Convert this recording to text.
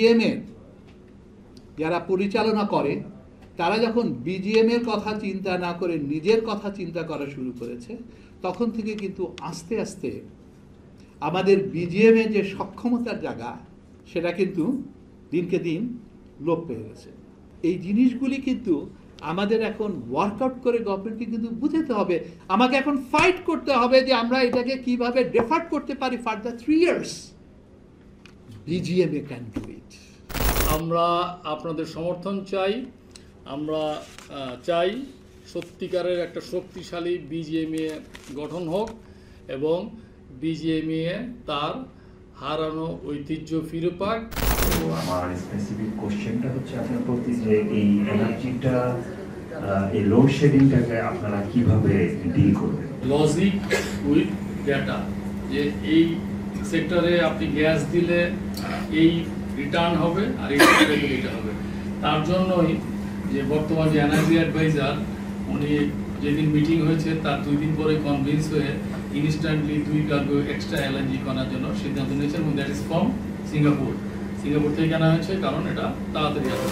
BGM এর যারা পরিচালনা করে তারা যখন বিজিএম এর কথা চিন্তা না করে নিজের কথা চিন্তা করা শুরু করেছে, তখন থেকে কিন্তু আস্তে আস্তে আমাদের বিজিএম এর যে সক্ষমতার জায়গা সেটা কিন্তু দিনকে দিন লোপ পেয়ে গেছে। এই জিনিসগুলি কিন্তু আমাদের এখন ওয়ার্কআউট করে গভর্নমেন্টকে কিন্তু বুঝাতে হবে, আমাকে এখন ফাইট করতে হবে যে আমরা এটাকে কিভাবে ডেফার্ট করতে পারি further 3 years। BGMA can do it. আমরা আপনাদের সমর্থন চাই। আমরা চাই সত্যিকারের একটা শক্তিশালী বিজিএমএ গঠন হোক এবং বিজিএমএ তার হারানো ঐতিহ্য ফিরে পাক। তো আমার স্পেসিফিক কোশ্চেনটা হচ্ছে আপনার প্রতি যে এই এনার্জিটা, এই লোডশেডিংটাকে আপনারা কিভাবে ডিল করবেন? লজিক উইথ ডেটা, যে এই সেক্টরে আপনি গ্যাস দিলে এই রিটার্ন হবে আর এই সেক্টরে এটা হবে। তার জন্যই যে বর্তমান যে এনার্জি অ্যাডভাইজার, উনি যেদিন মিটিং হয়েছে তার 2 দিন পরে কনভিন্স হয়ে ইনস্ট্যান্টলি 2 কার্গো এক্সট্রা এলএনজি করার জন্য সিদ্ধান্ত নিয়েছেন, এবং দ্যাট ইজ ফ্রম সিঙ্গাপুর থেকে কেনা হয়েছে, কারণ এটা তাড়াতাড়ি আসে।